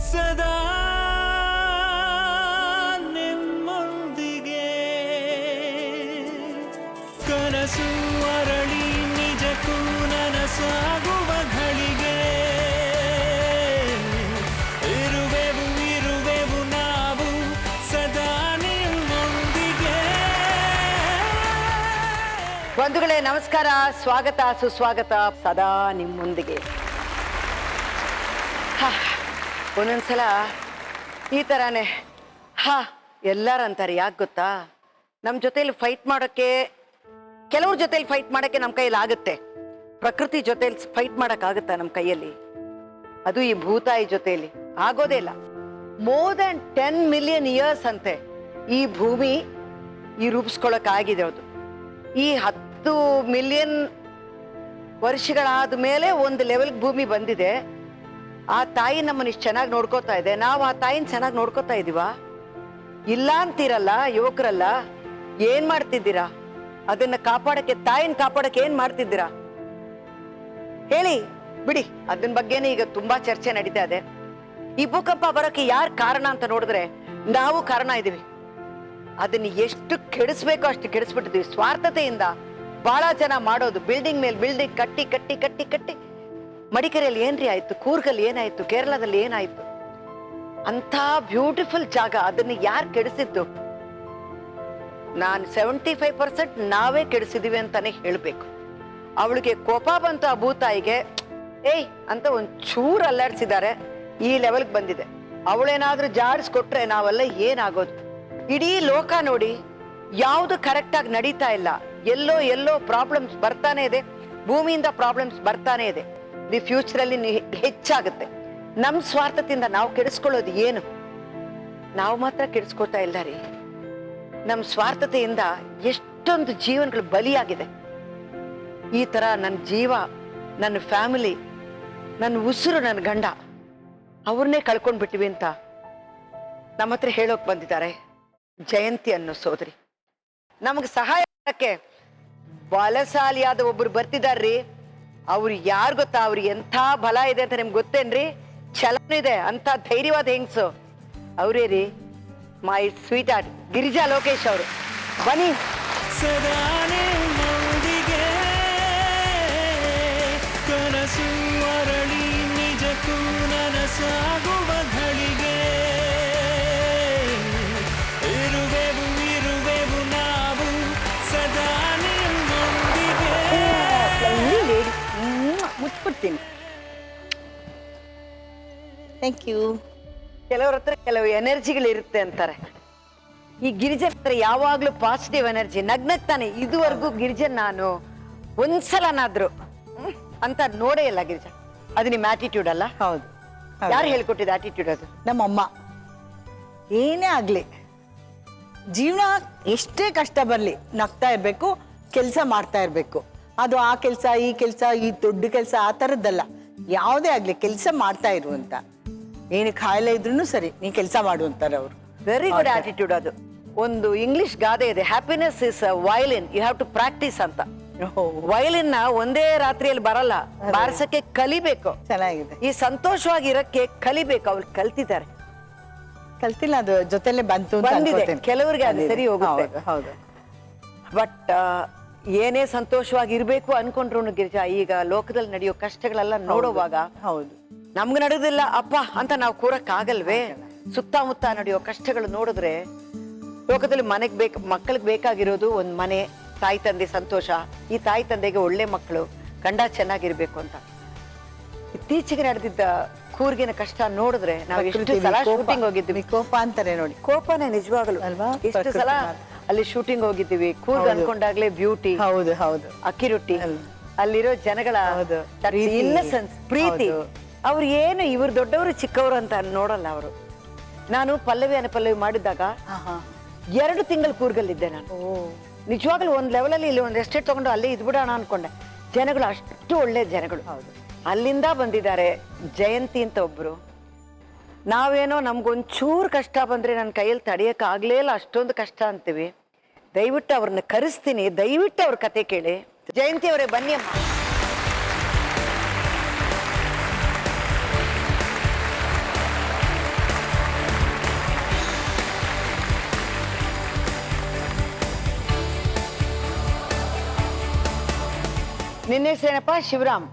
ಸದಾ ನಿಮ್ಮೊಂದಿಗೆ ಕನಸು ಅರಳಿ ನಿಜಕ್ಕೂ ನನಸಾಗುವ ಘಳಿಗೆ ಇರುವೆವು ನಾವು ಸದಾ ನಿಮ್ಮೊಂದಿಗೆ. ಬಂಧುಗಳೇ ನಮಸ್ಕಾರ, ಸ್ವಾಗತ ಸುಸ್ವಾಗತ. ಸದಾ ನಿಮ್ಮೊಂದಿಗೆ. ಒಂದೊಂದ್ಸಲ ಈ ಥರನೇ ಎಲ್ಲರಂತಾರೆ. ಯಾಕೆ ಗೊತ್ತಾ, ನಮ್ಮ ಜೊತೇಲಿ ಫೈಟ್ ಮಾಡೋಕ್ಕೆ, ಕೆಲವ್ರ ಜೊತೇಲಿ ಫೈಟ್ ಮಾಡೋಕ್ಕೆ ನಮ್ಮ ಕೈಯಲ್ಲಿ ಆಗುತ್ತೆ. ಪ್ರಕೃತಿ ಜೊತೇಲಿ ಫೈಟ್ ಮಾಡೋಕ್ಕಾಗುತ್ತಾ ನಮ್ಮ ಕೈಯಲ್ಲಿ? ಅದು ಈ ಭೂತಾಯಿ ಜೊತೆಯಲ್ಲಿ ಆಗೋದೇ ಇಲ್ಲ. ಮೋರ್ ದನ್ 10 ಮಿಲಿಯನ್ ಇಯರ್ಸ್ ಅಂತೆ ಈ ಭೂಮಿ ಈ ರೂಪಿಸ್ಕೊಳ್ಳೋಕ್ಕಾಗಿದೆ. ಅದು ಈ 10 ಮಿಲಿಯನ್ ವರ್ಷಗಳಾದ ಮೇಲೆ ಒಂದು ಲೆವೆಲ್ಗೆ ಭೂಮಿ ಬಂದಿದೆ. ಆ ತಾಯಿ ನಮ್ಮನ್ನ ಇಷ್ಟು ಚೆನ್ನಾಗಿ ನೋಡ್ಕೋತಾ ಇದೆ. ನಾವು ಆ ತಾಯಿನ ಚೆನ್ನಾಗಿ ನೋಡ್ಕೋತಾ ಇದೀವಾ? ಇಲ್ಲ ಅಂತೀರಲ್ಲ ಯುವಕರಲ್ಲ, ಏನ್ ಮಾಡ್ತಿದ್ದೀರಾ? ಅದನ್ನ ಕಾಪಾಡಕ್ಕೆ, ತಾಯಿನ ಕಾಪಾಡಕ್ಕೆ ಏನ್ ಮಾಡ್ತಿದ್ದೀರಾ ಹೇಳಿ? ಬಿಡಿ, ಅದನ್ನ ಬಗ್ಗೆನೇ ಈಗ ತುಂಬಾ ಚರ್ಚೆ ನಡೀತಾ ಇದೆ. ಈ ಭೂಕಂಪ ಬರೋಕೆ ಯಾರು ಕಾರಣ ಅಂತ ನೋಡಿದ್ರೆ ನಾವು ಕಾರಣ ಇದೀವಿ. ಅದನ್ನ ಎಷ್ಟು ಕೆಡಿಸ್ಬೇಕೋ ಅಷ್ಟು ಕೆಡಿಸ್ಬಿಟ್ಟಿದೀವಿ ಸ್ವಾರ್ಥತೆಯಿಂದ. ಬಹಳ ಜನ ಮಾಡೋದು ಬಿಲ್ಡಿಂಗ್ ಮೇಲೆ ಬಿಲ್ಡಿಂಗ್ ಕಟ್ಟಿ ಕಟ್ಟಿ ಕಟ್ಟಿ ಕಟ್ಟಿ. ಮಡಿಕೇರಿಯಲ್ಲಿ ಏನ್ರಿ ಆಯ್ತು, ಕೂರ್ಗಲ್ಲಿ ಏನಾಯ್ತು, ಕೇರಳದಲ್ಲಿ ಏನಾಯ್ತು? ಅಂತ ಬ್ಯೂಟಿಫುಲ್ ಜಾಗ, ಅದನ್ನ ಯಾರು ಕೆಡಿಸಿದ್ದು? ನಾನು 75% ನಾವೇ ಕೆಡಿಸಿದೀವಿ ಅಂತಾನೆ ಹೇಳ್ಬೇಕು. ಅವಳಿಗೆ ಕೋಪ ಬಂತು, ಆ ಭೂತಾಯಿಗೆ ಏಯ್ ಅಂತ ಒಂದ್ ಚೂರು ಅಲ್ಲಾಡ್ಸಿದ್ದಾರೆ, ಈ ಲೆವೆಲ್ಗೆ ಬಂದಿದೆ. ಅವಳೇನಾದ್ರೂ ಜಾಡಿಸ್ಕೊಟ್ರೆ ನಾವೆಲ್ಲ ಏನಾಗೋದು? ಇಡೀ ಲೋಕ ನೋಡಿ, ಯಾವುದು ಕರೆಕ್ಟ್ ಆಗಿ ನಡೀತಾ ಇಲ್ಲ. ಎಲ್ಲೋ ಎಲ್ಲೋ ಪ್ರಾಬ್ಲಮ್ಸ್ ಬರ್ತಾನೆ ಇದೆ, ಭೂಮಿಯಿಂದ ಪ್ರಾಬ್ಲಮ್ಸ್ ಬರ್ತಾನೆ ಇದೆ. ದಿ ಫ್ಯೂಚರ್ ಅಲ್ಲಿ ಹೆಚ್ಚಾಗುತ್ತೆ. ನಮ್ ಸ್ವಾರ್ಥದಿಂದ ನಾವು ಕೆಡಿಸ್ಕೊಳ್ಳೋದು ಏನು? ನಾವು ಮಾತ್ರ ಕೆಡಿಸ್ಕೊಳ್ತಾ ಇಲ್ಲ ರೀ. ನಮ್ ಸ್ವಾರ್ಥತೆಯಿಂದ ಎಷ್ಟೊಂದು ಜೀವನಗಳು ಬಲಿಯಾಗಿದೆ. ಈ ತರ ನನ್ನ ಜೀವ, ನನ್ನ ಫ್ಯಾಮಿಲಿ, ನನ್ನ ಉಸಿರು, ನನ್ನ ಗಂಡ, ಅವ್ರನ್ನೇ ಕಳ್ಕೊಂಡ್ಬಿಟ್ಟಿವಿ ಅಂತ ನಮ್ಮ ಹತ್ರ ಹೇಳೋಕ್ ಬಂದಿದ್ದಾರೆ ಜಯಂತಿ ಅನ್ನೋ ಸೋದರಿ. ನಮಗೆ ಸಹಾಯ ಮಾಡಕ್ಕೆ ಬಲಶಾಲಿಯಾದ ಒಬ್ರು ಬರ್ತಿದಾರ್ರಿ. ಅವ್ರು ಯಾರು ಗೊತ್ತಾ? ಅವ್ರಿಗೆ ಎಂಥ ಬಲ ಇದೆ ಅಂತ ನಿಮ್ಗೆ ಗೊತ್ತೇನ್ರಿ? ಛಲನೂ ಇದೆ, ಅಂತ ಧೈರ್ಯವಾದ ಹೆಂಗ್ಸು ಅವರೇ ರೀ. My sweet art Girija Lokesh ಅವರು. ಬನ್ನಿ. ಸದಾ ನಿಮ್ಮೊಂದಿಗೆ ಕನಸು ಅರಳಿ ನಿಜಕ್ಕೂ ನನಸಾಗುವ ಘಳಿಗೆ ಇರುವೆವು ನಾವು ಸದಾ ನಿಮ್ಮೊಂದಿಗೆ. ಮುಟ್ಬಿಡ್ತೀನಿ. Thank you. ಕೆಲವ್ರ ಹತ್ರ ಕೆಲವು ಎನರ್ಜಿಗಳು ಇರುತ್ತೆ ಅಂತಾರೆ. ಈ ಗಿರಿಜನ್ ಹತ್ರ ಯಾವಾಗ್ಲೂ ಪಾಸಿಟಿವ್ ಎನರ್ಜಿ, ನಗ್ನಗ್ತಾನೆ. ಇದುವರೆಗೂ ಗಿರಿಜನ್ ನಾನು ಒಂದ್ಸಲನಾದ್ರು ಅಂತ ನೋಡೇ ಇಲ್ಲ ಗಿರಿಜನ್. ಅದು ನಿಮ್ಮ ಆಟಿಟ್ಯೂಡ್ ಅಲ್ಲ? ಹೌದು. ಯಾರು ಹೇಳ್ಕೊಟ್ಟಿದ್ದು ಆಟಿಟ್ಯೂಡ್? ಅದು ನಮ್ಮಮ್ಮ. ಏನೇ ಆಗ್ಲಿ, ಜೀವನ ಎಷ್ಟೇ ಕಷ್ಟ ಬರ್ಲಿ ನಗ್ತಾ ಇರ್ಬೇಕು, ಕೆಲಸ ಮಾಡ್ತಾ ಇರ್ಬೇಕು. ಅದು ಆ ಕೆಲಸ, ಈ ಕೆಲಸ, ಈ ದೊಡ್ಡ ಕೆಲಸ ಆ ಥರದ್ದಲ್ಲ. ಯಾವುದೇ ಆಗ್ಲಿ ಕೆಲಸ ಮಾಡ್ತಾ ಇರು ಅಂತ. ಏನು ಕಾಯಿಲೆ ಇದ್ರೂ ಸರಿ, ನೀ ಕೆಲಸ ಮಾಡು ಅಂತಾರೆ ಅವರು. Very good attitude. ಅದು ಒಂದು ಇಂಗ್ಲಿಷ್ ಗಾದೆ ಇದೆ, happiness is violin, you have to practice ಅಂತ. ವಯಲಿನ್ ನ ಒಂದೇ ರಾತ್ರಿಯಲ್ಲಿ ಬರಲ್ಲ, ಬಾರಿಸಕ್ಕೆ ಕಲಿಬೇಕು. ಚೆನ್ನಾಗಿದೆ. ಈ ಸಂತೋಷವಾಗಿ ಇರಕ್ಕೆ ಕಲಿಬೇಕು. ಅವ್ರು ಕಲ್ತಿದ್ದಾರೆ. ಕಲ್ತಿಲ್ಲ, ಅದು ಜೊತೆಲೆ ಬಂತು, ಬಂದಿದೆ ಕೆಲವರಿಗೆ, ಅದು ಸರಿ ಹೋಗುತ್ತೆ. ಹೌದು. ಬಟ್ ಏನೇ ಸಂತೋಷವಾಗಿ ಇರ್ಬೇಕು ಅನ್ಕೊಂಡ್ರು ಗಿರಿಜಾ, ಈಗ ಲೋಕದಲ್ಲಿ ನಡೆಯೋ ಕಷ್ಟಗಳೆಲ್ಲ ನೋಡುವಾಗ ಹೌದು, ನಮ್ಗೆ ನಡೆದಿಲ್ಲ ಅಪ್ಪ ಅಂತ ನಾವು ಕೂರಕ್ ಆಗಲ್ವೇ? ಸುತ್ತಮುತ್ತ ನಡೆಯೋ ಕಷ್ಟಗಳು ನೋಡಿದ್ರೆ, ಲೋಕದಲ್ಲಿ ಮಕ್ಕಳಿಗೆ ಬೇಕಾಗಿರೋದು ಒಂದ್ ಮನೆ, ತಾಯಿ ತಂದೆ ಸಂತೋಷ. ಈ ತಾಯಿ ತಂದೆಗೆ ಒಳ್ಳೆ ಮಕ್ಕಳು, ಗಂಡ ಚೆನ್ನಾಗಿರ್ಬೇಕು ಅಂತ. ಇತ್ತೀಚೆಗೆ ನಡೆದಿದ್ದ ಕೂರ್ಗಿನ ಕಷ್ಟ ನೋಡಿದ್ರೆ ನಾವು ಎಷ್ಟು ಸಲ ಶೂಟಿಂಗ್ ಹೋಗಿದ್ವಿ. ಕೋಪ ಅಂತಾರೆ ನೋಡಿ, ಕೋಪನೇ ನಿಜವಾಗಲು ಅಲ್ವಾ? ಎಷ್ಟು ಸಲ ಅಲ್ಲಿ ಶೂಟಿಂಗ್ ಹೋಗಿದ್ದೀವಿ. ಕೂರ್ಗ್ ಅನ್ಕೊಂಡಾಗ್ಲೇ ಬ್ಯೂಟಿ. ಹೌದು ಹೌದು. ಅಕ್ಕಿ ರೊಟ್ಟಿ, ಅಲ್ಲಿರೋ ಜನಗಳ ಇನ್ನಸೆನ್ಸ್, ಪ್ರೀತಿ. ಅವ್ರು ಏನು ಇವ್ರು ದೊಡ್ಡವರು ಚಿಕ್ಕವರು ಅಂತ ನೋಡಲ್ಲ ಅವರು. ನಾನು ಪಲ್ಲವಿ ಅನುಪಲ್ಲವಿ ಮಾಡಿದಾಗ 2 ತಿಂಗಳು ಕೂರ್ಗಲ್ಲಿದ್ದೆ ನಾನು. ನಿಜವಾಗ್ಲೂ ಒಂದ್ ಲೆವೆಲಲ್ಲಿ ಇಲ್ಲಿ ಒಂದು ಎಸ್ಟೇಟ್ ತಗೊಂಡು ಅಲ್ಲೇ ಇದ್ಬಿಡೋಣ ಅನ್ಕೊಂಡೆ. ಜನಗಳು ಅಷ್ಟು ಒಳ್ಳೆ ಜನಗಳು. ಅಲ್ಲಿಂದ ಬಂದಿದ್ದಾರೆ. ಜಯಂತಿ ಅಂತ ಒಬ್ರು. ನಾವೇನೋ ನಮ್ಗೊಂಚೂರು ಕಷ್ಟ ಬಂದ್ರೆ ನನ್ನ ಕೈಯಲ್ಲಿ ತಡೆಯಕ್ ಆಗ್ಲೇ ಇಲ್ಲ, ಅಷ್ಟೊಂದು ಕಷ್ಟ ಅಂತೀವಿ. ದಯವಿಟ್ಟು ಅವ್ರನ್ನ ಕರೆಸ್ತೀನಿ, ದಯವಿಟ್ಟು ಅವ್ರ ಕತೆ ಕೇಳಿ. ಜಯಂತಿ ಅವರೇ ಬನ್ನಿ ಅಮ್ಮ. ನಿನ್ನ ಹೆಸರೇನಪ್ಪ? ಶಿವರಾಮ್.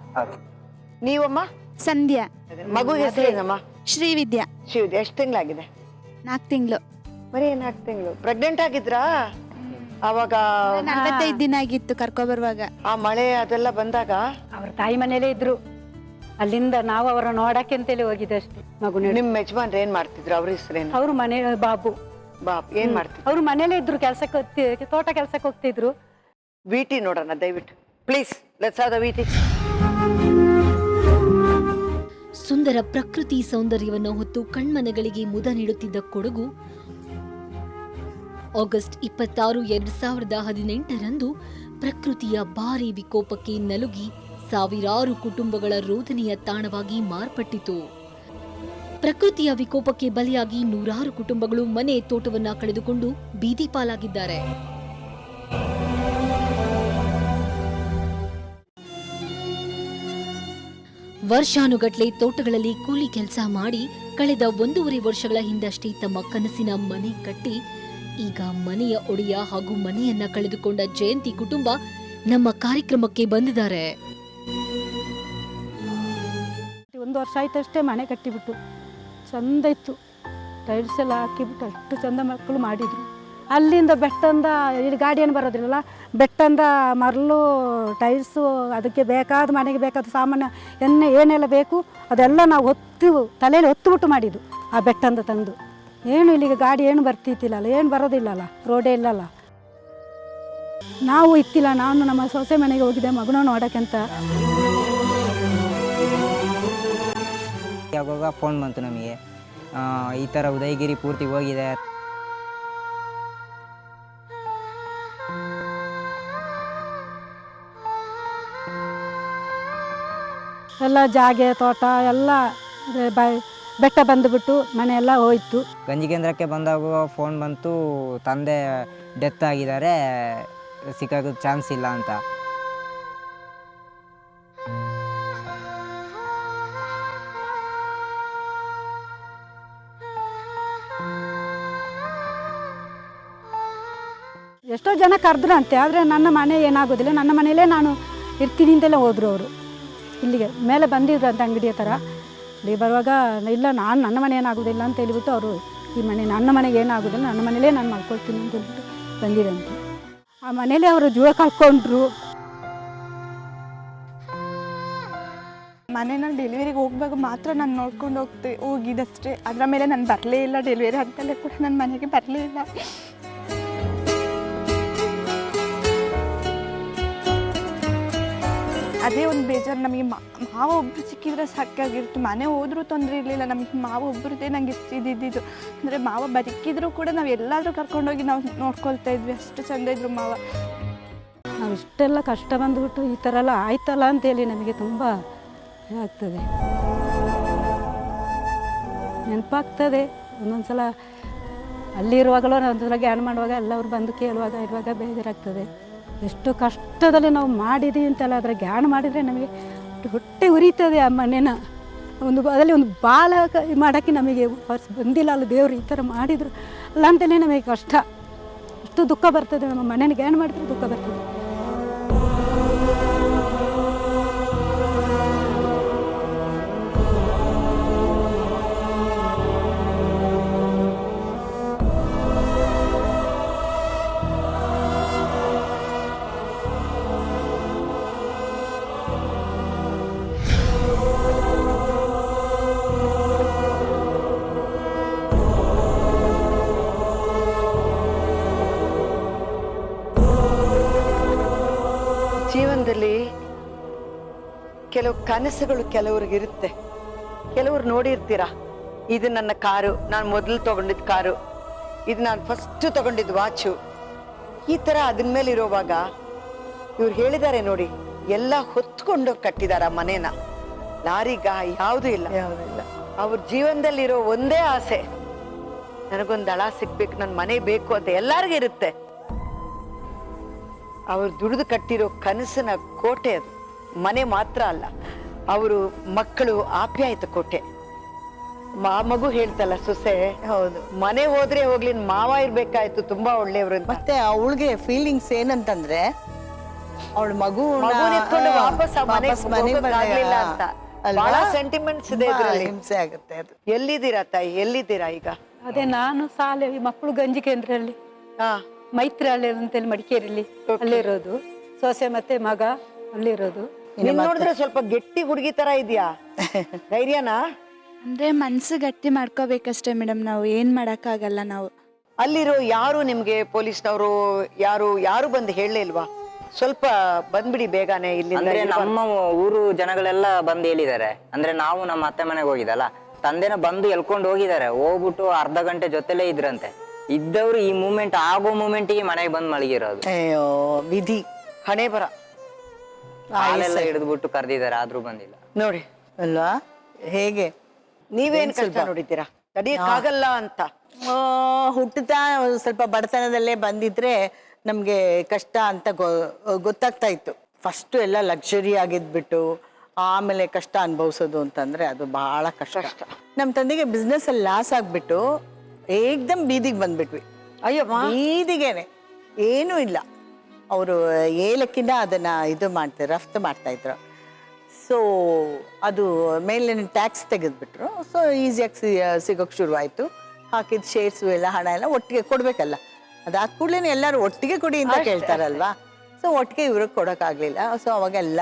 ನೀವಮ್ಮ? ಸಂಧ್ಯಾ. ಮಗು ಹೆಸರೇನಮ್ಮ? ಶ್ರೀವಿದ್ಯಾ. ಶಿವದ್ ಎಷ್ಟು ತಿಂಗಳಾಗಿದೆ? 4 ತಿಂಗಳು. ಬರೀ 4 ತಿಂಗಳು. ಪ್ರೆಗ್ನೆಂಟ್ ಆಗಿದ್ರಾ ಅವಾಗ? 45 ದಿನ ಆಗಿತ್ತು ಕರ್ಕೊ ಬರುವಾಗ. ಆ ಮಳೆ ಅದೆಲ್ಲ ಬಂದಾಗ ಅವ್ರ ತಾಯಿ ಮನೇಲೇ ಇದ್ರು. ಅಲ್ಲಿಂದ ನಾವು ಅವರ ನೋಡಕ್ಕೆ ಅಂತೇಳಿ ಹೋಗಿದ್ದೆ ಅಷ್ಟೇ. ಮಗು ನಿಮ್ ಯಜಮಾನ್ರು ಏನ್ ಮಾಡ್ತಿದ್ರು? ಅವ್ರ ಹೆಸರೇನು? ಅವ್ರು ಮನೆ ಬಾಬು. ಏನ್ ಮಾಡ್ತಿದ್ರು? ಅವ್ರು ಮನೇಲೇ ಇದ್ರು, ಕೆಲ್ಸಕ್ಕೆ ತೋಟ ಕೆಲ್ಸಕ್ಕೆ ಹೋಗ್ತಿದ್ರು. ವಿಟಿ ನೋಡೋಣ ದಯವಿಟ್ಟು please. Let's have the beauty. ಸುಂದರ ಪ್ರಕೃತಿ ಸೌಂದರ್ಯವನ್ನು ಹೊತ್ತು ಕಣ್ಮನಗಳಿಗೆ ಮುದ ನೀಡುತ್ತಿದ್ದ ಕೊಡಗು ಆಗಸ್ಟ್ 26, 2018ರಂದು ಪ್ರಕೃತಿಯ ಭಾರೀ ವಿಕೋಪಕ್ಕೆ ನಲುಗಿ ಸಾವಿರಾರು ಕುಟುಂಬಗಳ ರೋದನೆಯ ತಾಣವಾಗಿ ಮಾರ್ಪಟ್ಟಿತು. ಪ್ರಕೃತಿಯ ವಿಕೋಪಕ್ಕೆ ಬಲಿಯಾಗಿ ನೂರಾರು ಕುಟುಂಬಗಳು ಮನೆ ತೋಟವನ್ನ ಕಳೆದುಕೊಂಡು ಬೀದಿ ಪಾಲಾಗಿದ್ದಾರೆ. ವರ್ಷಾನುಗಟ್ಲೆ ತೋಟಗಳಲ್ಲಿ ಕೂಲಿ ಕೆಲಸ ಮಾಡಿ ಕಳೆದ 1.5 ವರ್ಷಗಳ ಹಿಂದಷ್ಟೇ ತಮ್ಮ ಕನಸಿನ ಮನೆ ಕಟ್ಟಿ ಈಗ ಮನೆಯ ಒಡೆಯ ಹಾಗೂ ಮನೆಯನ್ನ ಕಳೆದುಕೊಂಡ ಜಯಂತಿ ಕುಟುಂಬ ನಮ್ಮ ಕಾರ್ಯಕ್ರಮಕ್ಕೆ ಬಂದಿದ್ದಾರೆ. 1 ವರ್ಷ ಆಯ್ತಷ್ಟೇ ಮನೆ ಕಟ್ಟಿಬಿಟ್ಟು. ಚಂದ ಇತ್ತು, ಟೈಲ್ಸ್ ಎಲ್ಲ ಹಾಕಿಬಿಟ್ಟು ಅಷ್ಟು ಚಂದ ಮಕ್ಕಳು ಮಾಡಿದ್ರು. ಅಲ್ಲಿಂದ ಬೆಟ್ಟಂದ ಇಲ್ಲಿ ಗಾಡಿ ಏನು ಬರೋದಿಲ್ಲ, ಬೆಟ್ಟಂದ ಮರಳು, ಟೈಲ್ಸು, ಅದಕ್ಕೆ ಬೇಕಾದ ಮನೆಗೆ ಬೇಕಾದ ಸಾಮಾನು ಏನೆಲ್ಲ ಬೇಕು ಅದೆಲ್ಲ ನಾವು ತಲೆಯಲ್ಲಿ ಹೊತ್ತುಬಿಟ್ಟು ಮಾಡಿದ್ದು. ಆ ಬೆಟ್ಟಂದ ತಂದು ಏನು ಇಲ್ಲಿಗೆ ಗಾಡಿ ಏನು ಬರ್ತಿತ್ತಿಲ್ಲಲ್ಲ, ಏನು ಬರೋದಿಲ್ಲಲ್ಲ, ರೋಡೇ ಇಲ್ಲಲ್ಲ. ನಾವು ಇತ್ತಿಲ್ಲ, ನಾನು ನಮ್ಮ ಸೊಸೆ ಮನೆಗೆ ಹೋಗಿದ್ದೆ ಮಗನ ನೋಡೋಕ್ಕಂತ. ಯಾವಾಗ ಫೋನ್ ಬಂತು ನಮಗೆ, ಈ ಥರ ಉದಯಗಿರಿ ಪೂರ್ತಿ ಹೋಗಿದೆ. ಎಲ್ಲ ಜಾಗೆ ತೋಟ ಎಲ್ಲ ಬೆಟ್ಟ ಬಂದುಬಿಟ್ಟು ಮನೆ ಎಲ್ಲ ಹೋಯ್ತು. ಗಂಜಿ ಕೇಂದ್ರಕ್ಕೆ ಬಂದಾಗ ಫೋನ್ ಬಂತು, ತಂದೆ ಡೆತ್ ಆಗಿದ್ದಾರೆ, ಸಿಕ್ಕಾಗೋದು ಚಾನ್ಸ್ ಇಲ್ಲ ಅಂತ. ಎಷ್ಟೋ ಜನ ಕರೆದ್ರು ಅಂತೆ, ಆದರೆ ನನ್ನ ಮನೆ ಏನಾಗೋದಿಲ್ಲ, ನನ್ನ ಮನೆಯಲ್ಲೇ ನಾನು ಇರ್ತೀನಿ ಅಂತೆಲ್ಲ ಹೋದರು ಅವರು. ಇಲ್ಲಿಗೆ ಮೇಲೆ ಬಂದಿದ್ರು ಅಂತ ಅಂಗಡಿ ಹತ್ರ. ಇಲ್ಲಿ ಬರುವಾಗ ಇಲ್ಲ, ನನ್ನ ಮನೆ ಏನಾಗೋದಿಲ್ಲ ಅಂತ ಹೇಳಿಬಿಟ್ಟು ಅವರು ಈ ಮನೆ ನನ್ನ ಮನೆಗೆ ಏನಾಗೋದಿಲ್ಲ, ನನ್ನ ಮನೇಲೇ ನಾನು ಮಾಡ್ಕೊಳ್ತೀನಿ ಅಂತ ಹೇಳ್ಬಿಟ್ಟು ಬಂದಿರಂತೆ. ಆ ಮನೇಲಿ ಅವರು ಜೀವ ಕಳ್ಕೊಂಡ್ರು. ಮನೆಯಲ್ಲಿ ಡೆಲಿವರಿಗೆ ಹೋಗುವಾಗ ಮಾತ್ರ ನಾನು ನೋಡ್ಕೊಂಡು ಹೋಗಿದ್ದಷ್ಟೇ. ಅದರ ಮೇಲೆ ನಾನು ಬರಲೇ ಇಲ್ಲ. ಡೆಲಿವರಿ ಅಂತಲೇ ಕೂಡ ನನ್ನ ಮನೆಗೆ ಬರಲೇ ಇಲ್ಲ. ಅದೇ ಒಂದು ಬೇಜಾರು ನಮಗೆ. ಮಾವ ಒಬ್ಬರು ಸಿಕ್ಕಿದ್ರೆ ಸಾಕಾಗಿರ್ತು. ಮನೆ ಹೋದ್ರೂ ತೊಂದರೆ ಇರಲಿಲ್ಲ ನಮಗೆ. ಮಾವ ಒಬ್ಬರದೇ ನಂಗೆ ಇದ್ದಿದ್ದು. ಅಂದರೆ ಮಾವ ಬದುಕಿದ್ರು ಕೂಡ ನಾವು ಎಲ್ಲಾದರೂ ಕರ್ಕೊಂಡೋಗಿ ನಾವು ನೋಡ್ಕೊಳ್ತಾ ಇದ್ವಿ. ಅಷ್ಟು ಚೆಂದ ಇದ್ರು ಮಾವ. ನಾವು ಇಷ್ಟೆಲ್ಲ ಕಷ್ಟ ಬಂದುಬಿಟ್ಟು ಈ ಥರ ಎಲ್ಲ ಆಯ್ತಲ್ಲ ಅಂತೇಳಿ ನಮಗೆ ತುಂಬ ಆಗ್ತದೆ, ನೆನಪಾಗ್ತದೆ. ಒಂದೊಂದು ಸಲ ಅಲ್ಲಿರುವಾಗಲೂ ಒಂದೊಂದು ಜ್ಞಾನ ಮಾಡುವಾಗ ಎಲ್ಲರೂ ಬಂದು ಕೇಳುವಾಗ ಇರುವಾಗ ಬೇಜಾರಾಗ್ತದೆ. ಎಷ್ಟು ಕಷ್ಟದಲ್ಲಿ ನಾವು ಮಾಡಿದ್ದೀವಿ ಅಂತೆಲ್ಲ ಅದರ ಜ್ಞಾನ ಮಾಡಿದರೆ ನಮಗೆ ಹೊಟ್ಟೆ ಉರಿತದೆ. ಆ ಮನೆನ ಅದರಲ್ಲಿ ಒಂದು ಬಾಲ ಮಾಡೋಕ್ಕೆ ನಮಗೆ ಬಂದಿಲ್ಲ ಅಲ್ಲ, ದೇವರು ಈ ಥರ ಮಾಡಿದರು ಅಲ್ಲ ಅಂತಲೇ ನಮಗೆ ಕಷ್ಟ. ಅಷ್ಟು ದುಃಖ ಬರ್ತದೆ. ನಮ್ಮ ಮನೇನ ಜ್ಞಾನ ಮಾಡಿದ್ರೆ ದುಃಖ ಬರ್ತದೆ. ಜೀವನದಲ್ಲಿ ಕೆಲವು ಕನಸುಗಳು ಕೆಲವ್ರಿಗಿರುತ್ತೆ. ಕೆಲವ್ರು ನೋಡಿರ್ತೀರಾ, ಇದು ನನ್ನ ಕಾರು, ನಾನು ಮೊದಲು ತಗೊಂಡಿದ್ದ ಕಾರು, ಇದು ನಾನು ಫಸ್ಟ್ ತಗೊಂಡಿದ್ದ ವಾಚು, ಈ ಥರ ಅದನ್ನ ಮೇಲೆ ಇರೋವಾಗ ಇವ್ರು ಹೇಳಿದ್ದಾರೆ ನೋಡಿ, ಎಲ್ಲ ಹೊತ್ಕೊಂಡು ಕಟ್ಟಿದಾರ ಮನೇನ. ಲಾರಿಗ ಯಾವುದೂ ಇಲ್ಲ. ಅವ್ರ ಜೀವನದಲ್ಲಿರೋ ಒಂದೇ ಆಸೆ, ನನಗೊಂದು ದಳ ಸಿಗ್ಬೇಕು, ನನ್ನ ಮನೆ ಬೇಕು ಅಂತ ಎಲ್ಲರಿಗೂ ಇರುತ್ತೆ. ಅವ್ರು ದುಡಿದು ಕಟ್ಟಿರೋ ಕನಸಿನ ಕೋಟೆ ಅದು. ಮನೆ ಮಾತ್ರ ಅಲ್ಲ, ಅವರು ಮಕ್ಕಳು ಆಪ್ಯಾಯತ ಕೋಟೆ. ಮಗು ಹೇಳ್ತಲ್ಲ ಸೊಸೆ, ಹೌದು, ಮನೆ ಹೋದ್ರೆ ಹೋಗ್ಲಿ ಮಾವ ಇರ್ಬೇಕಾಯ್ತು, ತುಂಬಾ ಒಳ್ಳೆಯವರು. ಮತ್ತೆ ಅವಳಿಗೆ ಫೀಲಿಂಗ್ಸ್ ಏನಂತಂದ್ರೆ, ಅವಳ ಮಗುನ್ ಎತ್ಕೊಂಡು ವಾಪಸ್ ಆ ಮನೆಗೆ ಹೋಗಕ್ಕಾಗ್ಲಿಲ್ಲ ಅಂತ. ಬಹಳ ಸೆಂಟಿಮೆಂಟ್ಸ್ ಇದೆ ಇದ್ರಲ್ಲಿ. ಹಿಂಸೆ ಆಗುತ್ತೆ ಅದು. ಎಲ್ಲಿದ್ದೀರಾ ತಾಯಿ, ಎಲ್ಲಿದ್ದೀರಾ ಈಗ? ಅದೇ ನಾನು ಶಾಲೆ ಮಕ್ಕಳು ಗಂಜಿ ಕೇಂದ್ರದಲ್ಲಿ ಹಾ, ಮೈತ್ರಿ ಹಳ್ಳಿ ಅಂತೇಳಿ ಮಡಿಕೇರಿಯಲ್ಲಿ ಅಲ್ಲಿರೋದು. ಸೊಸೆ ಮತ್ತೆ ಮಗ ಅಲ್ಲಿರೋದು. ನೀನ್ ನೋಡಿದ್ರೆ ಸ್ವಲ್ಪ ಗಟ್ಟಿ ಹುಡುಗಿ ತರ ಇದೆಯಾ? ಧೈರ್ಯನಾ? ಅಂದ್ರೆ ಮನ್ಸು ಗಟ್ಟಿ ಮಾಡ್ಕೋಬೇಕಷ್ಟೇ ಮೇಡಮ್, ನಾವು ಏನ್ ಮಾಡಕ್ಕಾಗಲ್ಲ ನಾವು. ಅಲ್ಲಿರೋ ಯಾರು ನಿಮ್ಗೆ ಪೊಲೀಸ್ನವರು ಯಾರು ಬಂದು ಹೇಳಲೇ ಇಲ್ವಾ? ಸ್ವಲ್ಪ ಬಂದ್ಬಿಡಿ ಬೇಗನೆ ಇಲ್ಲಿಂದ. ಅಂದ್ರೆ ನಮ್ಮ ಊರು ಜನಗಳೆಲ್ಲ ಬಂದು ಹೇಳಿದ್ದಾರೆ. ಅಂದ್ರೆ ನಾವು ನಮ್ಮ ಅತ್ತೆ ಮನೆಗೆ ಹೋಗಿದಲ್ಲ, ತಂದೆನ ಬಂದು ಎಲ್ಕೊಂಡು ಹೋಗಿದ್ದಾರೆ. ಹೋಗ್ಬಿಟ್ಟು ಅರ್ಧ ಗಂಟೆ ಜೊತೆಲೇ ಇದ್ರಂತೆ. ಇದ್ದವ್ರು ಈ ಮೂಮೆಂಟ್ ಆಗೋ ಮೂಮೆಂಟಿಗೆ ಮನೆಗೆ ಬಂದು ಮಲಗಿರೋದು. ಅಯ್ಯೋ ವಿಧಿ, ಹಣೆ ಬರ. ಹಾಲೆಲ್ಲ ಹಿಡಿದ್ಬಿಟ್ಟು ಕರೆದಿದ್ದಾರೆ, ಆದ್ರೂ ಬಂದಿಲ್ಲ ನೋಡಿ ಅಲ್ವಾ ಹೇಗೆ. ನೀವೇನ್ ಕಷ್ಟ ನೋಡಿದ್ದೀರಾ? ತಡಿಯಕ್ಕಾಗಲ್ಲ ಅಂತ. ಹುಟ್ಟುತ್ತಾ ಸ್ವಲ್ಪ ಬಡತನದಲ್ಲೇ ಬಂದಿದ್ರೆ ನಮ್ಗೆ ಕಷ್ಟ ಅಂತ ಗೊತ್ತಾಗ್ತಾ ಇತ್ತು. ಫಸ್ಟ್ ಎಲ್ಲ ಲಕ್ಸುರಿ ಆಗಿದ್ಬಿಟ್ಟು ಆಮೇಲೆ ಕಷ್ಟ ಅನುಭವಿಸೋದು ಅಂತಂದ್ರೆ ಅದು ಬಹಳ ಕಷ್ಟ. ನಮ್ಮ ತಂದೆಗೆ ಬಿಸ್ನೆಸ್ ಅಲ್ಲಿ ಲಾಸ್ ಆಗ್ಬಿಟ್ಟು ಏಕ್ದಮ್ ಬೀದಿಗೆ ಬಂದ್ಬಿಟ್ವಿ. ಅಯ್ಯೋ, ಬೀದಿಗೆನೆ ಏನೂ ಇಲ್ಲ. ಅವರು ಏಲಕ್ಕಿನ ಅದನ್ನ ಇದು ರಫ್ತು ಮಾಡ್ತಾ ಇದ್ರು. ಸೊ ಅದು ಮೇಲೆ ಟ್ಯಾಕ್ಸ್ ತೆಗೆದ್ಬಿಟ್ರು. ಸೊ ಈಸಿಯಾಗಿ ಸಿಗೋಕ್ಕೆ ಶುರುವಾಯಿತು. ಹಾಕಿದ ಶೇರ್ಸು ಎಲ್ಲ ಹಣ ಎಲ್ಲ ಒಟ್ಟಿಗೆ ಕೊಡ್ಬೇಕಲ್ಲ. ಅದಾದ ಕೂಡಲೇ ಎಲ್ಲರೂ ಒಟ್ಟಿಗೆ ಕೊಡಿ ಅಂತ ಕೇಳ್ತಾರಲ್ವಾ. ಸೊ ಒಟ್ಟಿಗೆ ಇವ್ರಿಗೆ ಕೊಡೋಕ್ಕಾಗಲಿಲ್ಲ. ಸೊ ಅವಾಗೆಲ್ಲ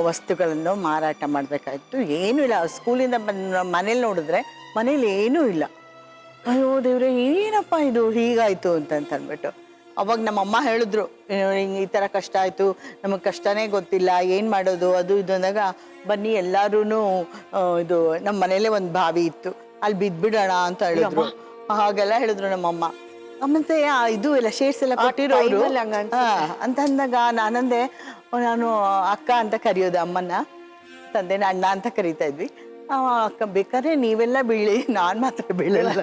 ವಸ್ತುಗಳನ್ನು ಮಾರಾಟ ಮಾಡಬೇಕಾಯ್ತು. ಏನೂ ಇಲ್ಲ. ಸ್ಕೂಲಿಂದ ಬಂದು ಮನೇಲಿ ನೋಡಿದ್ರೆ ಮನೇಲಿ ಏನೂ ಇಲ್ಲ. ಅಯ್ಯೋ ದೇವ್ರೆ, ಏನಪ್ಪ ಇದು ಹೀಗಾಯ್ತು ಅಂತಂದ್ಬಿಟ್ಟು ಅವಾಗ ನಮ್ಮಮ್ಮ ಹೇಳಿದ್ರು, ಹಿಂಗೆ ಈ ಥರ ಕಷ್ಟ ಆಯಿತು, ನಮಗೆ ಕಷ್ಟನೇ ಗೊತ್ತಿಲ್ಲ, ಏನು ಮಾಡೋದು ಅದು ಇದು ಅಂದಾಗ, ಬನ್ನಿ ಎಲ್ಲರೂ ಇದು ನಮ್ಮ ಮನೇಲೇ ಒಂದು ಬಾವಿ ಇತ್ತು, ಅಲ್ಲಿ ಬಿದ್ಬಿಡೋಣ ಅಂತ ಹೇಳಿದ್ರು. ಹಾಗೆಲ್ಲ ಹೇಳಿದ್ರು ನಮ್ಮಮ್ಮ. ಮತ್ತೆ ಇದು ಎಲ್ಲ ಶೇರ್ಸ್ ಎಲ್ಲ ಕೊಟ್ಟಿರೋರು ಅಂತ ಅಂದಾಗ ನಾನಂದೆ, ನಾನು ಅಕ್ಕ ಅಂತ ಕರೆಯೋದು ಅಮ್ಮನ, ತಂದೆನ ಅಣ್ಣ ಅಂತ ಕರೀತಾ ಇದ್ವಿ. ಅಕ್ಕ ಬೇಕಾದ್ರೆ ನೀವೆಲ್ಲ ಬೀಳಿ, ನಾನು ಮಾತ್ರ ಬೀಳಲ್ಲ.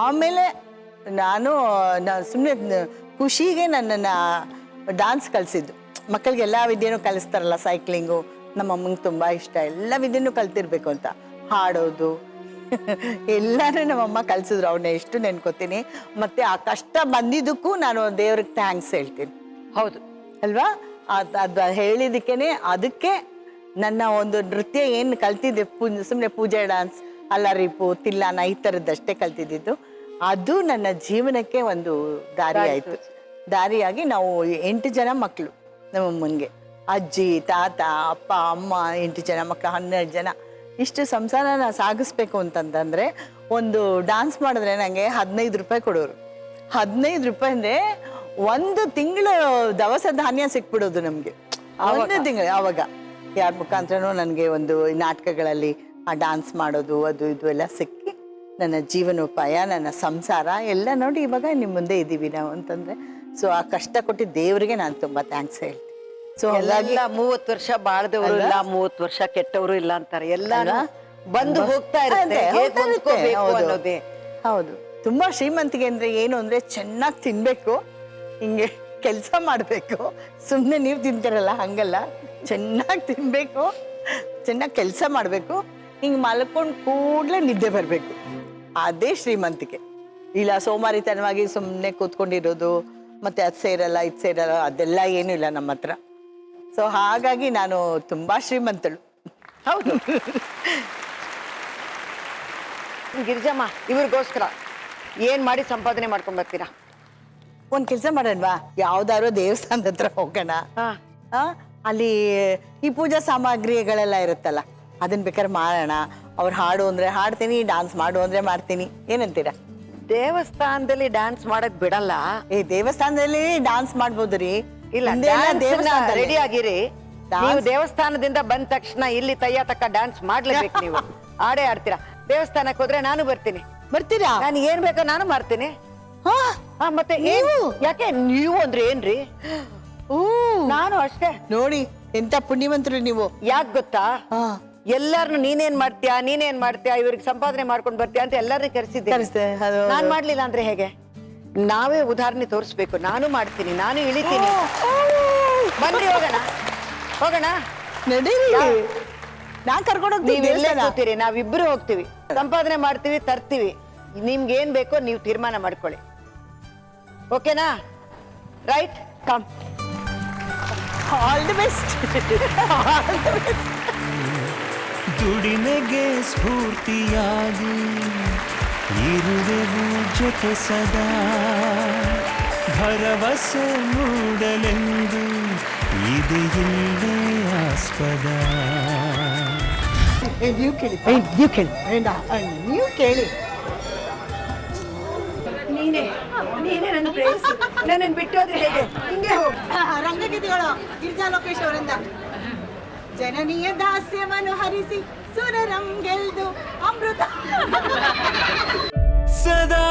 ಆಮೇಲೆ ನಾನು ಸುಮ್ಮನೆ ಖುಷಿಗೆ ನನ್ನನ್ನು ಡಾನ್ಸ್ ಕಲಿಸಿದ್ದು. ಮಕ್ಕಳಿಗೆ ಎಲ್ಲ ವಿದ್ಯೆನೂ ಕಲಿಸ್ತಾರಲ್ಲ, ಸೈಕ್ಲಿಂಗು ನಮ್ಮ ಅಮ್ಮಂಗೆ ತುಂಬ ಇಷ್ಟ, ಎಲ್ಲ ವಿದ್ಯೆನೂ ಕಲ್ತಿರ್ಬೇಕು ಅಂತ, ಹಾಡೋದು ಎಲ್ಲರೂ ನಮ್ಮಮ್ಮ ಕಲಿಸಿದ್ರು. ಅವನ್ನ ಎಷ್ಟು ನೆನ್ಕೋತೀನಿ. ಮತ್ತೆ ಆ ಕಷ್ಟ ಬಂದಿದ್ದಕ್ಕೂ ನಾನು ದೇವ್ರಿಗೆ ಥ್ಯಾಂಕ್ಸ್ ಹೇಳ್ತೀನಿ. ಹೌದು ಅಲ್ವಾ? ಅದು ಹೇಳಿದಕ್ಕೇನೆ, ಅದಕ್ಕೆ ನನ್ನ ಒಂದು ನೃತ್ಯ ಏನು ಕಲ್ತಿದ್ದೆ, ಸುಮ್ಮನೆ ಪೂಜೆ ಡಾನ್ಸ್, ಅಲ್ಲರಿಪು, ತಿಲ್ಲಾನ ಈ ಥರದ್ದಷ್ಟೇ ಕಲ್ತಿದ್ದಿದ್ದು. ಅದು ನನ್ನ ಜೀವನಕ್ಕೆ ಒಂದು ದಾರಿ ಆಯಿತು. ದಾರಿಯಾಗಿ ನಾವು 8 ಜನ ಮಕ್ಕಳು ನಮ್ಮಮ್ಮನಿಗೆ, ಅಜ್ಜಿ, ತಾತ, ಅಪ್ಪ, ಅಮ್ಮ, 8 ಜನ ಮಕ್ಕಳು, 12 ಜನ. ಇಷ್ಟು ಸಂಸಾರನ ಸಾಗಿಸ್ಬೇಕು ಅಂತಂತಂದರೆ ಒಂದು ಡಾನ್ಸ್ ಮಾಡಿದ್ರೆ ನನಗೆ 15 ರೂಪಾಯಿ ಕೊಡೋರು. 15 ರೂಪಾಯಿ ಅಂದರೆ 1 ತಿಂಗಳು ದವಸ ಧಾನ್ಯ ಸಿಕ್ಬಿಡೋದು ನಮಗೆ. 1 ತಿಂಗಳು. ಆವಾಗ ಯಾರ ಮುಖಾಂತರನೂ ನನಗೆ ಒಂದು ನಾಟಕಗಳಲ್ಲಿ ಆ ಡಾನ್ಸ್ ಮಾಡೋದು ಅದು ಇದು ಎಲ್ಲ ಸಿಕ್ಕಿ ನನ್ನ ಜೀವನೋಪಾಯ, ನನ್ನ ಸಂಸಾರ ಎಲ್ಲ ನೋಡಿ ಇವಾಗ ನಿಮ್ಮ ಮುಂದೆ ಇದ್ದೀವಿ ನಾವು ಅಂತಂದರೆ. ಸೊ ಆ ಕಷ್ಟ ಕೊಟ್ಟಿದ್ದ ದೇವರಿಗೆ ನಾನು ತುಂಬ ಥ್ಯಾಂಕ್ಸ್ ಹೇಳ್ತೀನಿ. ಸೊ ಹಾಗಾಗಿ 30 ವರ್ಷ ಬಾಳ್ದವರು ಇಲ್ಲ, 30 ವರ್ಷ ಕೆಟ್ಟವರು ಇಲ್ಲ ಅಂತಾರೆ. ಎಲ್ಲ ಬಂದು ಹೋಗ್ತಾ ಇರುತ್ತೆ. ಅನ್ನೋದೇ ಹೌದು. ತುಂಬಾ ಶ್ರೀಮಂತಿಗೆ ಅಂದ್ರೆ ಏನು ಅಂದ್ರೆ ಚೆನ್ನಾಗಿ ತಿನ್ಬೇಕು, ಹಿಂಗೆ ಕೆಲಸ ಮಾಡಬೇಕು. ಸುಮ್ಮನೆ ನೀವು ತಿಂತಾರಲ್ಲ ಹಂಗಲ್ಲ, ಚೆನ್ನಾಗಿ ತಿನ್ಬೇಕು, ಚೆನ್ನಾಗಿ ಕೆಲಸ ಮಾಡಬೇಕು, ಹಿಂಗೆ ಮಲ್ಕೊಂಡು ಕೂಡಲೇ ನಿದ್ದೆ ಬರಬೇಕು. ಅದೇ ಶ್ರೀಮಂತಿಕೆ. ಇಲ್ಲ ಸೋಮಾರಿತನವಾಗಿ ಸುಮ್ಮನೆ ಕೂತ್ಕೊಂಡಿರೋದು, ಮತ್ತೆ ಅದು ಸೇರಲ್ಲ ಇದು ಸೇರಲ್ಲ, ಅದೆಲ್ಲ ಏನೂ ಇಲ್ಲ ನಮ್ಮ ಹತ್ರ. ಸೊ ಹಾಗಾಗಿ ನಾನು ತುಂಬಾ ಶ್ರೀಮಂತಳು. ಹೌದು. ಗಿರಿಜಮ್ಮ, ಇವ್ರಿಗೋಸ್ಕರ ಏನ್ ಮಾಡಿ ಸಂಪಾದನೆ ಮಾಡ್ಕೊಂಡ್ ಬರ್ತೀರಾ? ಒಂದ್ ಕೆಲಸ ಮಾಡೋಣವಾ, ಯಾವ್ದಾದ್ರು ದೇವಸ್ಥಾನದ ಹತ್ರ ಹೋಗೋಣ. ಅಲ್ಲಿ ಈ ಪೂಜಾ ಸಾಮಗ್ರಿಗಳೆಲ್ಲ ಇರುತ್ತಲ್ಲ, ಅದನ್ನ ಬೇಕಾದ್ರೆ ಮಾಡೋಣ. ಅವ್ರು ಹಾಡು ಅಂದ್ರೆ ಹಾಡ್ತೀನಿ, ಡಾನ್ಸ್ ಮಾಡು ಅಂದ್ರೆ ಮಾಡ್ತೀನಿ. ಏನಂತೀರಾ? ದೇವಸ್ಥಾನದಲ್ಲಿ ಡ್ಯಾನ್ಸ್ ಮಾಡಕ್ ಬಿಡಲ್ಲ. ದೇವಸ್ಥಾನದಲ್ಲಿ ಡಾನ್ಸ್ ಮಾಡ್ಬೋದ್ರಿ. ಇಲ್ಲ, ರೆಡಿ ಆಗಿರಿ. ನೀವು ದೇವಸ್ಥಾನದಿಂದ ಬಂದ ತಕ್ಷಣ ಇಲ್ಲಿ ತಯ್ಯ ತಕ್ಕ ಡ್ಯಾನ್ಸ್ ಮಾಡ್ಲೇಬೇಕು. ನೀವು ಆಡೇ ಆಡ್ತೀರಾ. ದೇವಸ್ಥಾನಕ್ಕೆ ಹೋದ್ರೆ ನಾನು ಬರ್ತೀನಿ. ಬರ್ತೀರಾ? ನಾನು ಏನ್ ಬೇಕೋ ನಾನು ಮಾಡ್ತೀನಿ. ಮತ್ತೆ ಯಾಕೆ ನೀವು ಅಂದ್ರೆ ಏನ್ರಿ? ನಾನು ಅಷ್ಟೇ. ನೋಡಿ ಎಂತ ಪುಣ್ಯವಂತರು ನೀವು. ಯಾಕೆ ಗೊತ್ತಾ, ಎಲ್ಲಾರನು ನೀನೇನ್ ಮಾಡ್ತೀಯಾ ಇವ್ರಿಗೆ ಸಂಪಾದನೆ ಮಾಡ್ಕೊಂಡ್ ಬರ್ತೀಯಾ ಅಂತ ಎಲ್ಲರನ್ನೂ ಕರೆಸಿದ್ದೆ. ನಾನ್ ಮಾಡ್ಲಿಲ್ಲ ಅಂದ್ರೆ ಹೇಗೆ? ನಾವೇ ಉದಾಹರಣೆ ತೋರಿಸ್ಬೇಕು. ನಾನು ಮಾಡ್ತೀನಿ, ನಾನು ಇಳಿತೀನಿ. ಬನ್ನಿ ಹೋಗೋಣ. ನಡೀರಿ, ನಾನ್ ಕರ್ಕೊಂಡು ಹೋಗ್ತೀರಿ. ನಾವಿಬ್ರು ಹೋಗ್ತೀವಿ, ಸಂಪಾದನೆ ಮಾಡ್ತೀವಿ, ತರ್ತೀವಿ. ನಿಮ್ಗೆ ಏನ್ ಬೇಕೋ ನೀವು ತೀರ್ಮಾನ ಮಾಡ್ಕೊಳ್ಳಿ. ಓಕೆನಾ? Right. Come all the best. ದುಡಿಮೆಗೆ ಸ್ಫೂರ್ತಿಯಾಗಿ ಇರುವೆವು ಜೊತೆ ಸದಾ, ಭರವಸೆ ಮೂಡಲೆಂದು ಇದೆ ಇಲ್ಲೇ ಆಸ್ಪದ. ನೀವು ಕೇಳಿ, ನೀವು ಕೇಳಿ. ನೀನೇ ನನ್ನ ಪ್ರೇಯಸಿ, ನನ್ನನ್ನು ಬಿಟ್ಟೋದ್ರೆ ಹೇಗೆ? ಹಿಂಗೆ ಹೋಗು. ರಂಗಗೀತೆಗಳು ಗಿರಿಜಾ ಲೋಕೇಶ್ ಅವರಿಂದ. ಜನನೀಯ ದಾಸ್ಯವನ್ನು ಹರಿಸಿ ಸುರರಂಗೆಲ್ದು ಅಮೃತ. ಸದಾ